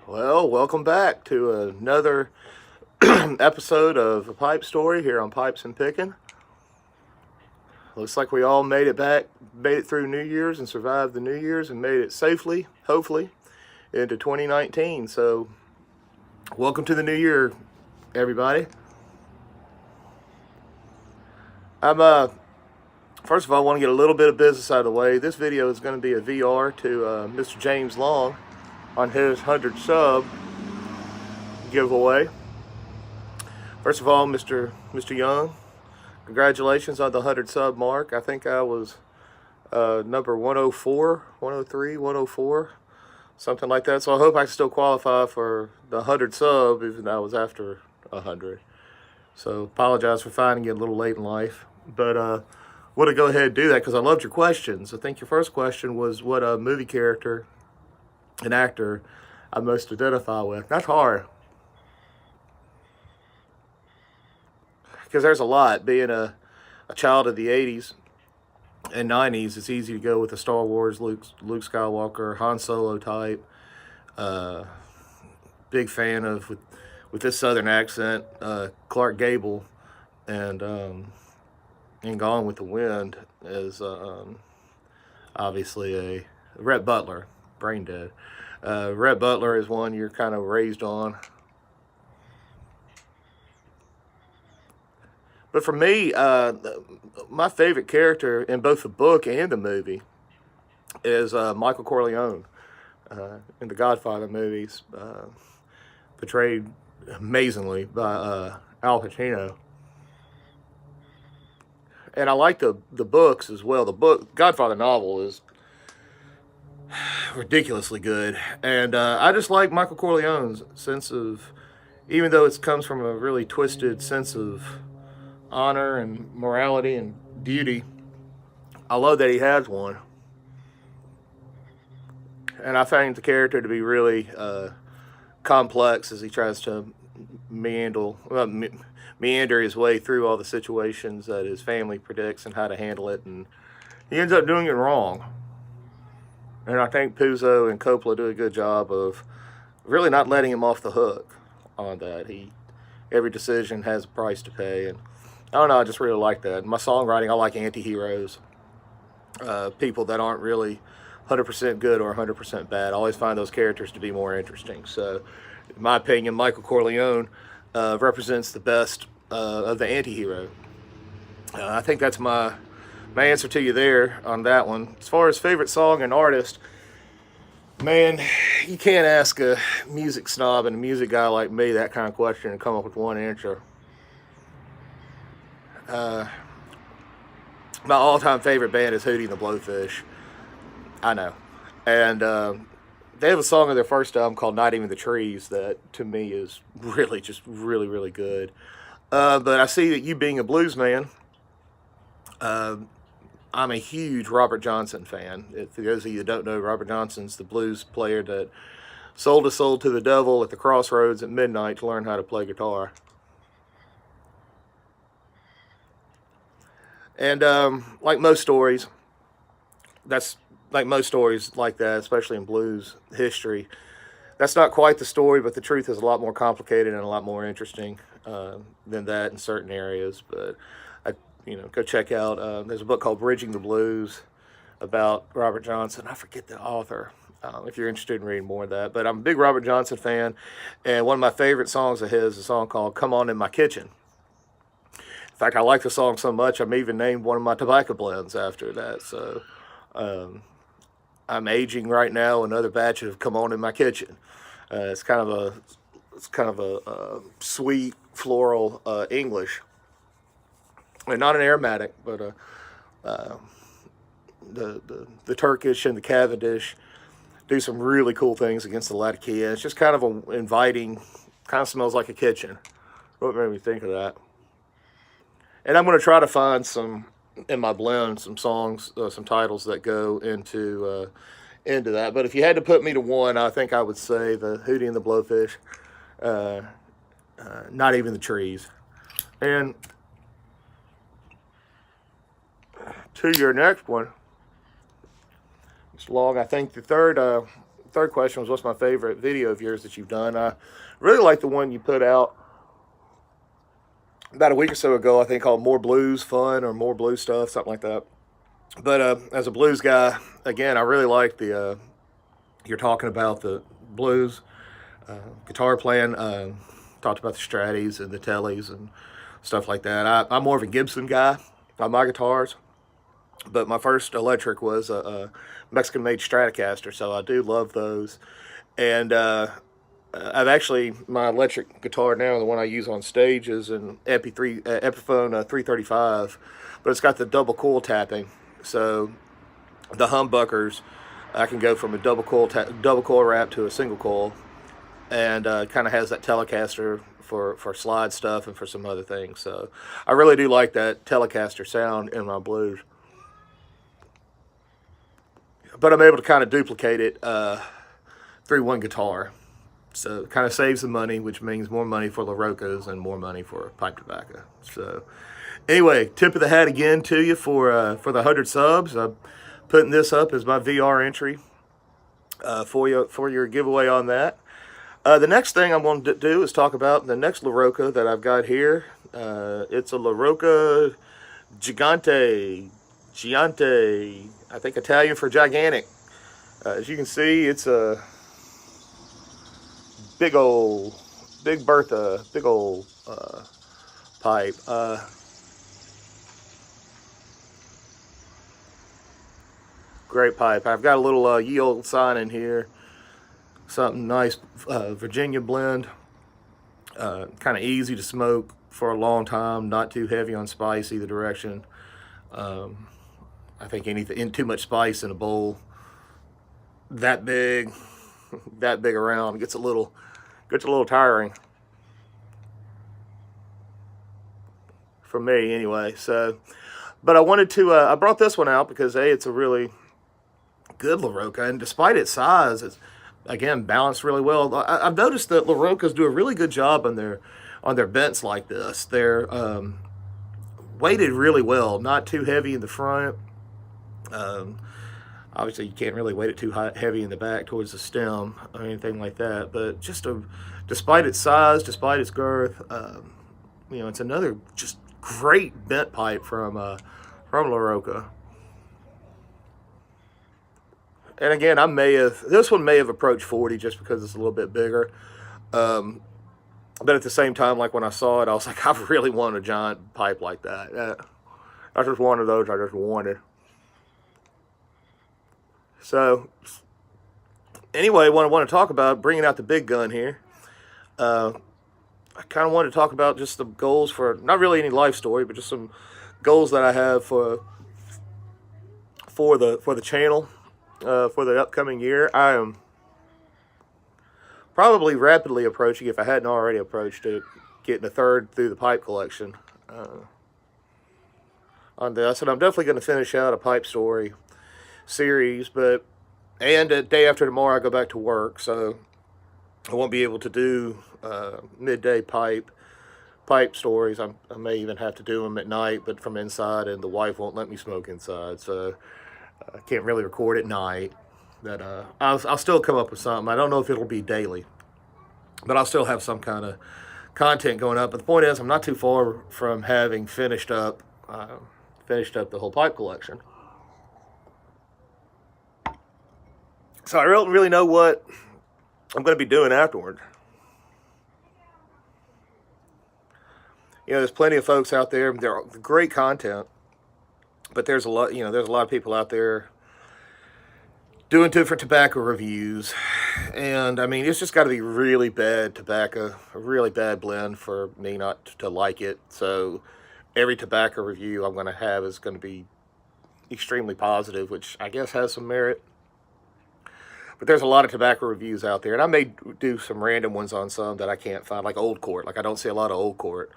Well, welcome back to another episode of A Pipe Story here on Pipes and Pickin'. Looks like we all made it through New Year's and survived the New Year's and made it safely, hopefully, into 2019. So, welcome to the new year, everybody. I'm First of all, I want to get a little bit of business out of the way. This video is going to be a VR to Mr. James Long on his 100 sub giveaway. First of all, Mr. Young, congratulations on the 100 sub mark. I think I was number 104, 103, 104, something like that. So I hope I can still qualify for the 100 sub, even though I was after 100. So apologize for finding it a little late in life, but want to go ahead and do that because I loved your questions. I think your first question was what a movie character, an actor, I most identify with. That's hard because there's a lot. Being a child of the 80s and 90s, it's easy to go with the Star Wars, Luke Skywalker, Han Solo type. Big fan of, with this southern accent, Clark Gable, and Gone with the Wind is obviously a Rhett Butler, brain dead. Rhett Butler is one you're kind of raised on. But for me, my favorite character in both the book and the movie is Michael Corleone in the Godfather movies, portrayed amazingly by Al Pacino. And I like the books as well. The Godfather novel is ridiculously good. And I just like Michael Corleone's sense of, even though it comes from a really twisted sense of honor and morality and duty, I love that he has one. And I find the character to be really complex as he tries to meander his way through all the situations that his family predicts and how to handle it, and he ends up doing it wrong. And I think Puzo and Coppola do a good job of really not letting him off the hook on that. Every decision has a price to pay, and I don't know, I just really like that. In my songwriting, I like anti-heroes, people that aren't really 100% good or 100% bad. I always find those characters to be more interesting. So, in my opinion, Michael Corleone represents the best of the anti-hero. I think that's my answer to you there on that one. As far as favorite song and artist, man, you can't ask a music snob and a music guy like me that kind of question and come up with one answer. My all-time favorite band is Hootie and the Blowfish. I know. And they have a song on their first album called Not Even the Trees that, to me, is really, just really, really good. But I see that you being a blues man, I'm a huge Robert Johnson fan. For those of you that don't know, Robert Johnson's the blues player that sold his soul to the devil at the crossroads at midnight to learn how to play guitar. And like most stories, like that, especially in blues history, that's not quite the story, but the truth is a lot more complicated and a lot more interesting than that in certain areas. But go check out. There's a book called Bridging the Blues about Robert Johnson. I forget the author. If you're interested in reading more of that, but I'm a big Robert Johnson fan, and one of my favorite songs of his is a song called "Come On in My Kitchen." In fact, I like the song so much, I'm even named one of my tobacco blends after that. So I'm aging right now another batch of "Come On in My Kitchen." It's kind of a sweet floral English, and not an aromatic, but the Turkish and the Cavendish do some really cool things against the Latakia. It's just kind of a inviting, kind of smells like a kitchen. What made me think of that? And I'm going to try to find in my blend some songs, some titles that go into that. But if you had to put me to one, I think I would say the Hootie and the Blowfish, Not Even the Trees. And to your next one, Mr. Long, I think the third third question was, what's my favorite video of yours that you've done? I really like the one you put out about a week or so ago, I think, called More Blues Fun or More Blues Stuff, something like that. But as a blues guy, again, I really like the you're talking about the blues guitar playing. Talked about the Stratis and the Tellys and stuff like that. I'm more of a Gibson guy on my guitars, but my first electric was a Mexican-made Stratocaster, so I do love those. And I've actually, my electric guitar now, the one I use on stage, is an Epiphone 335, but it's got the double coil tapping, so the humbuckers, I can go from a double coil wrap to a single coil, and kind of has that Telecaster for slide stuff and for some other things. So I really do like that Telecaster sound in my blues. But I'm able to kind of duplicate it through one guitar. So it kind of saves the money, which means more money for the Roccas and more money for pipe tobacco. So anyway, tip of the hat again to you for the 100 subs. I'm putting this up as my VR entry for your giveaway on that. The next thing I'm going to do is talk about the next La Rocca that I've got here. It's a La Rocca Gigante, I think Italian for gigantic. As you can see, it's a big Bertha, big old pipe. Great pipe. I've got a little ye old sign in here. Something nice, Virginia blend, kind of easy to smoke for a long time, not too heavy on spice either direction. I think too much spice in a bowl that big around gets a little tiring for me anyway. So, but I wanted to, I brought this one out because it's a really good La Rocca, and despite its size, it's, again, balanced really well. I've noticed that La Roccas do a really good job on their bents like this. They're weighted really well, not too heavy in the front. Obviously, you can't really weight it too heavy in the back towards the stem or anything like that. But despite its size, despite its girth, it's another just great bent pipe from La Rocca. And again, this one may have approached 40 just because it's a little bit bigger. But at the same time, like when I saw it, I was like, I really want a giant pipe like that. That's just one of those I just wanted. So, anyway, what I want to talk about, bringing out the big gun here. I kind of wanted to talk about just the goals for, not really any life story, but just some goals that I have for the channel. For the upcoming year. I am probably rapidly approaching, if I hadn't already approached it, getting a third through the pipe collection on this. And I'm definitely going to finish out a pipe story series, and the day after tomorrow I go back to work, so I won't be able to do midday pipe stories. I may even have to do them at night, but from inside, and the wife won't let me smoke inside, so I can't really record at night. But I'll still come up with something. I don't know if it'll be daily, but I'll still have some kind of content going up. But the point is, I'm not too far from having finished up the whole pipe collection. So I don't really know what I'm going to be doing afterward. There's plenty of folks out there. They're great content. But there's a lot of people out there doing different tobacco reviews. And, I mean, it's just got to be really bad tobacco, a really bad blend for me not to like it. So every tobacco review I'm going to have is going to be extremely positive, which I guess has some merit. But there's a lot of tobacco reviews out there. And I may do some random ones on some that I can't find, like Old Court. Like, I don't see a lot of Old Court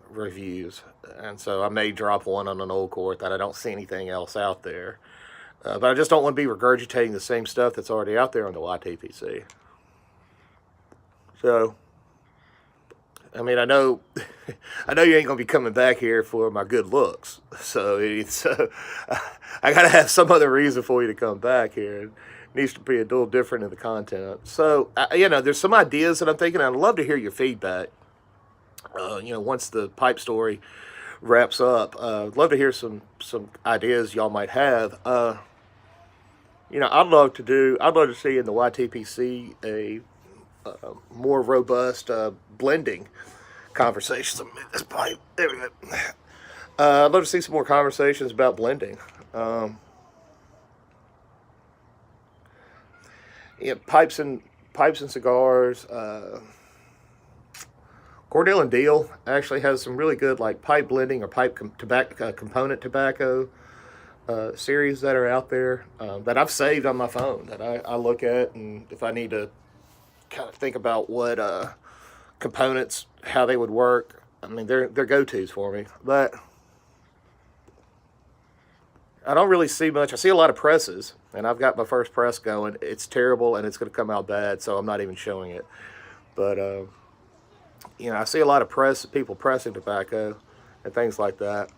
reviews, and so I may drop one on an Old Court that I don't see anything else out there, but I just don't want to be regurgitating the same stuff that's already out there on the YTPC. So, I mean, I know you ain't gonna be coming back here for my good looks, so I gotta have some other reason for you to come back here. needs to be a little different in the content. So, you know, there's some ideas that I'm thinking. I'd love to hear your feedback. You know, once the pipe story wraps up, I'd love to hear some ideas y'all might have. You know, I'd love to see in the YTPC a more robust blending conversations. This pipe, there we go. I'd love to see some more conversations about blending. Yeah, pipes and cigars. Cordell and Deal actually has some really good like pipe blending or pipe tobacco component tobacco series that are out there that I've saved on my phone that I look at, and if I need to kind of think about what components, how they would work, I mean they're go-tos for me. But I don't really see much. I see a lot of presses, and I've got my first press going. It's terrible, and it's going to come out bad, so I'm not even showing it. But you know, I see a lot of people pressing tobacco and things like that.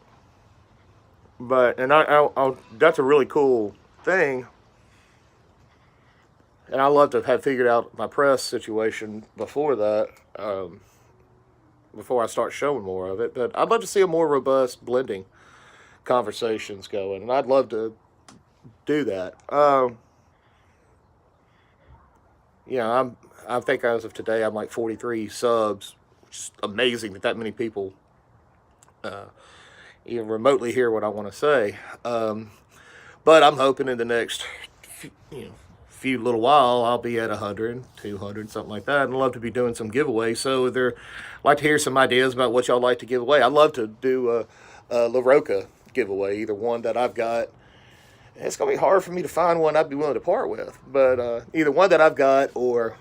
But and that's a really cool thing, and I love to have figured out my press situation before that, before I start showing more of it. But I'd love to see a more robust blending conversations going, and I'd love to do that. You know, I think as of today, I'm like 43 subs. It's amazing that many people even remotely hear what I want to say. But I'm hoping in the next, few little while, I'll be at 100, 200, something like that. And I'd love to be doing some giveaways. So I'd like to hear some ideas about what y'all like to give away. I'd love to do a Rocca giveaway, either one that I've got. It's going to be hard for me to find one I'd be willing to part with. But either one that I've got or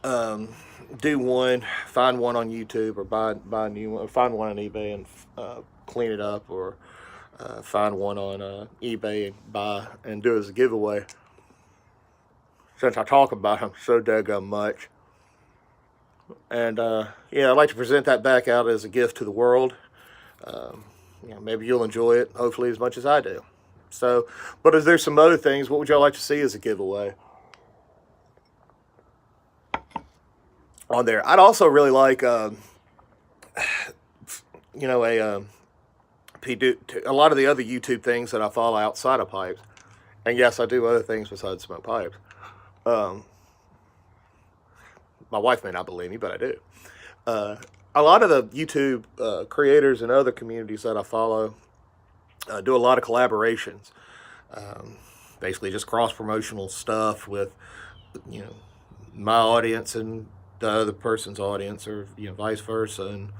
do one, find one on YouTube or buy a new one, or find one on eBay and clean it up, or find one on eBay and buy and do it as a giveaway. Since I talk about them so daggum much. And yeah, I'd like to present that back out as a gift to the world. Maybe you'll enjoy it, hopefully as much as I do. So, but if there's some other things, what would y'all like to see as a giveaway on there? I'd also really like, a lot of the other YouTube things that I follow outside of pipes. And yes, I do other things besides smoke pipes. My wife may not believe me, but I do. A lot of the YouTube creators and other communities that I follow do a lot of collaborations. Basically just cross-promotional stuff with, my audience and the other person's audience, or, vice versa. And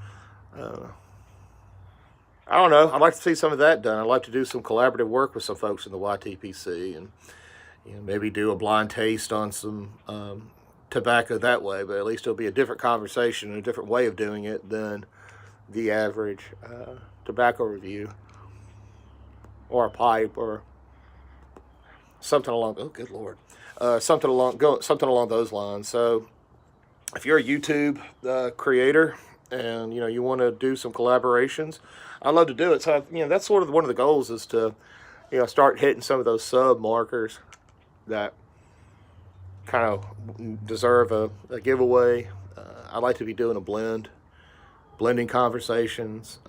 I don't know. I'd like to see some of that done. I'd like to do some collaborative work with some folks in the YTPC, and maybe do a blind taste on some tobacco that way. But at least it'll be a different conversation and a different way of doing it than the average tobacco review or a pipe or something along. Oh, good Lord, something along those lines. So, if you're a YouTube creator and you want to do some collaborations, I'd love to do it. So that's sort of one of the goals, is to start hitting some of those sub markers that kind of deserve a giveaway. I'd like to be doing blending conversations,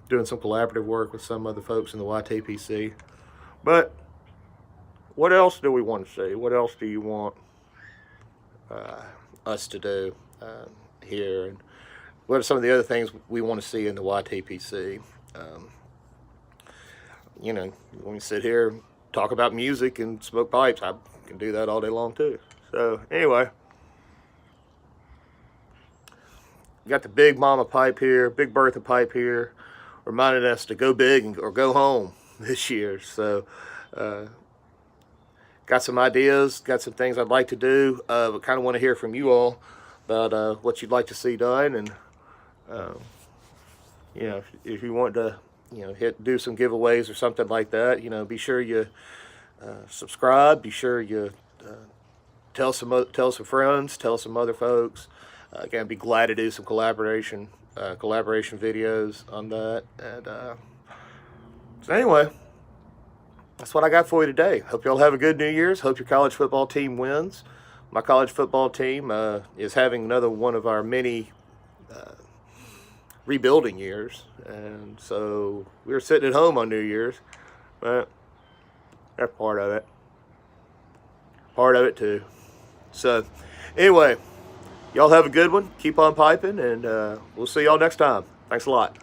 doing some collaborative work with some other folks in the YTPC. But what else do we want to see? What else do you want us to do here? And what are some of the other things we want to see in the YTPC? When we sit here and talk about music and smoke pipes, I can do that all day long too. So anyway, got the Big Mama pipe here, Big Bertha pipe here, reminding us to go big or go home this year. So got some ideas, got some things I'd like to do, but kind of want to hear from you all about what you'd like to see done. And if you want to do some giveaways or something like that, be sure you subscribe, be sure you tell some friends, tell some other folks. Again, be glad to do some collaboration videos on that. And so anyway, that's what I got for you today. Hope y'all have a good New Year's. Hope your college football team wins. My college football team is having another one of our many rebuilding years, and so we were sitting at home on New Year's, but they're part of it too. So anyway, y'all have a good one. Keep on piping, and we'll see y'all next time. Thanks a lot.